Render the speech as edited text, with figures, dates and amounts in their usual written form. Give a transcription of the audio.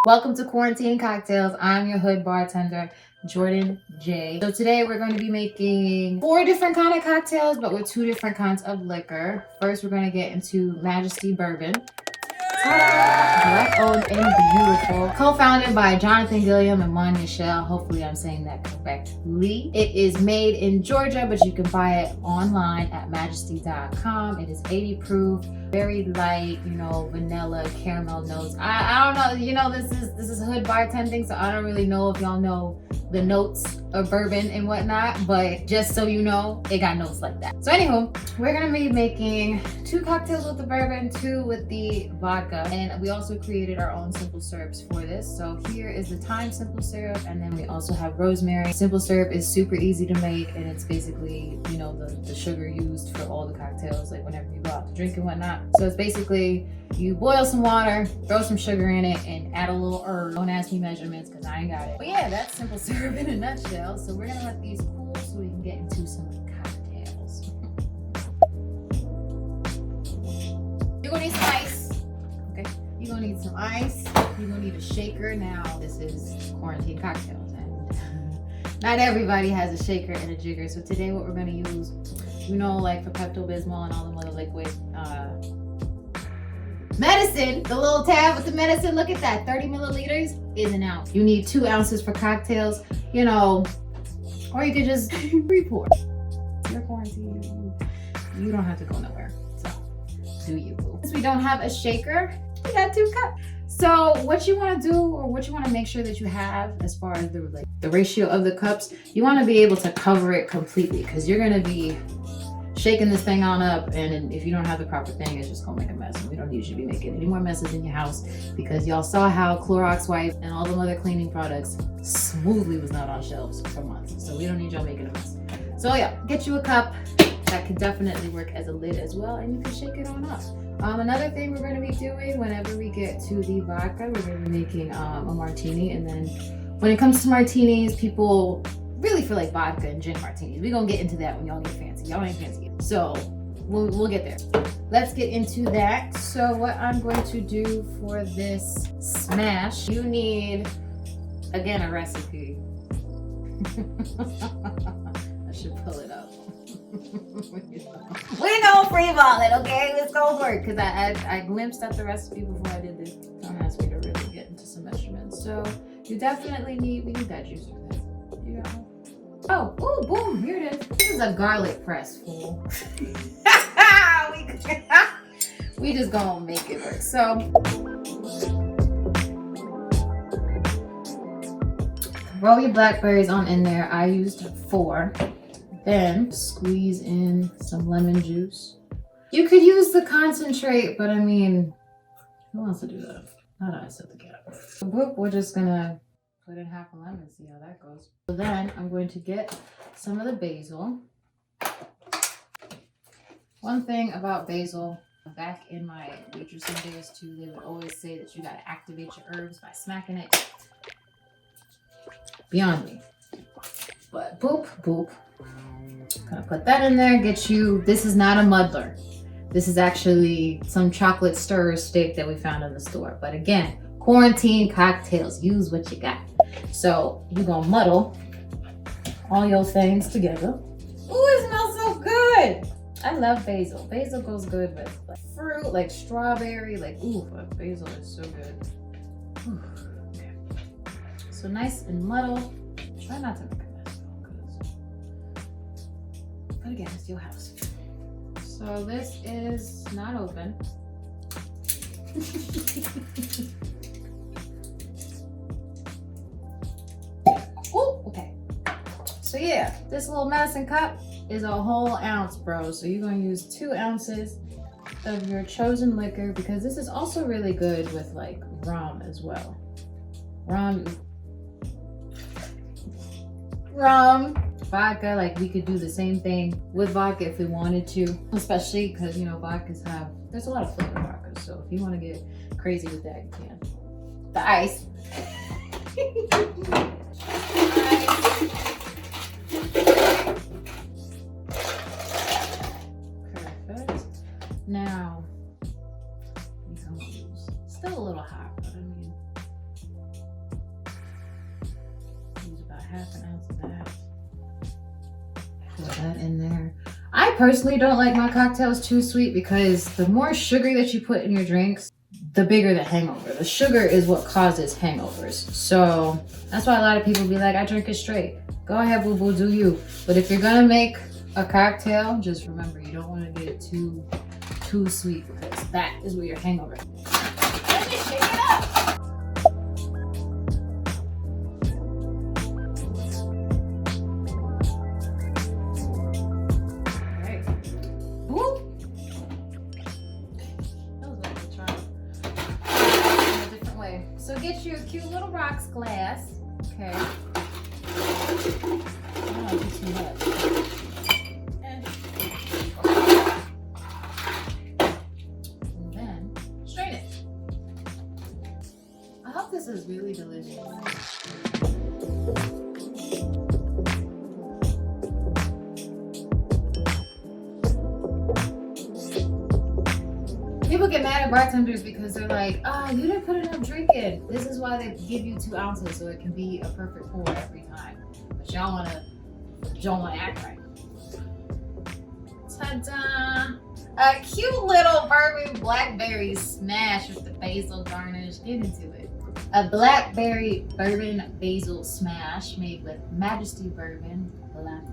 Welcome to Quarantine Cocktails. I'm your hood bartender, Jordan J. So today we're going to be making 4 different kind of cocktails, but with 2 different kinds of liquor. First, we're going to get into Majesty Bourbon. Black owned and beautiful. Co-founded by Jonathan Gilliam and Manya Shell. Hopefully I'm saying that correctly. It is made in Georgia, but you can buy it online at majesty.com. It is 80 proof, very light, vanilla, caramel notes. I don't know, this is hood bartending, so I don't really know if y'all know the notes of bourbon and whatnot, but just so you know, it got notes like that. So anywho, we're gonna be making 2 cocktails with the bourbon, 2 with the vodka, and we also created our own simple syrups for this. So here is the thyme simple syrup, and then we also have rosemary. Simple syrup is super easy to make, and it's basically, the sugar used for all the cocktails, like whenever you go out to drink and whatnot. So it's basically, you boil some water, throw some sugar in it, and add a little herb. Don't ask me measurements because I ain't got it. But yeah, that's simple syrup in a nutshell. So we're gonna let these cool so we can get into some cocktails. You're gonna need some ice. Okay. You're gonna need some ice. You're gonna need a shaker. Now, this is quarantine cocktails, and not everybody has a shaker and a jigger. So today what we're gonna use, like for Pepto-Bismol and all them other liquid medicine, the little tab with the medicine, look at that, 30 milliliters is an ounce. You need 2 ounces for cocktails, or you could just pre-pour. You're quarantined, you don't have to go nowhere, so do you, boo. Since we don't have a shaker, we got 2 cups. So what you want to do, or what you want to make sure that you have as far as the ratio of the cups, you want to be able to cover it completely, because you're going to be shaking this thing on up, and if you don't have the proper thing, it's just gonna make a mess. And we don't need you to be making any more messes in your house, because y'all saw how Clorox wipes and all the other cleaning products smoothly was not on shelves for months. So we don't need y'all making a mess. So yeah, get you a cup. That could definitely work as a lid as well, and you can shake it on up. Another thing we're going to be doing whenever we get to the vodka, we're going to be making a martini. And then when it comes to martinis, people really feel like vodka and gin martinis. We're going to get into that when y'all get fancy. Y'all ain't fancy yet. So we'll get there. Let's get into that. So what I'm going to do for this smash, you need, again, a recipe. I should pull it up. We gonna freeball it, okay? Let's go for it, because I glimpsed at the recipe before I did this. Don't ask me to really get into some measurements. So you definitely need, we need that juice for this. You got it? Oh, ooh, boom, here it is. This is a garlic press, fool. we just gonna make it work. So roll your blackberries on in there. I used 4. Then squeeze in some lemon juice. You could use the concentrate, but I mean, who wants to do that? Not I set the cap. So we're just gonna put in half a lemon, see how that goes. So then I'm going to get some of the basil. One thing about basil, back in my waitressing days too, they would always say that you gotta activate your herbs by smacking it. Beyond me. But boop, boop. Gonna put that in there, get you, this is not a muddler. This is actually some chocolate stirrer stick that we found in the store. But again, quarantine cocktails, use what you got. So you're gonna muddle all your things together. Ooh, it smells so good. I love basil. Basil goes good with like fruit, like strawberry, basil is so good. Ooh, okay. So nice and muddle. Try not to make a mess though, but again, it's your house. So this is not open. Oh, okay. So yeah, this little medicine cup is a whole ounce, bro. So you're gonna use 2 ounces of your chosen liquor, because this is also really good with like rum as well. Rum, vodka, like we could do the same thing with vodka if we wanted to, especially because vodkas have, there's a lot of flavor vodkas, so if you want to get crazy with that, you can. The ice. Perfect. Now, still a little hot, but I mean, half an ounce of that. Put that in there. I personally don't like my cocktails too sweet because the more sugar that you put in your drinks, the bigger the hangover. The sugar is what causes hangovers. So that's why a lot of people be like, I drink it straight. Go ahead, boo boo, do you. But if you're gonna make a cocktail, just remember you don't want to get it too sweet because that is where your hangover is. Let me shake it up. So get you a cute little rocks glass, okay? Oh, just too much. And then strain it. I hope this is really delicious. People get mad at bartenders because they're like, oh, you didn't put enough drink in. This is why they give you 2 ounces so it can be a perfect pour every time. But y'all wanna act right. Ta-da! A cute little bourbon blackberry smash with the basil garnish. Get into it. A blackberry bourbon basil smash made with Majesty Bourbon, black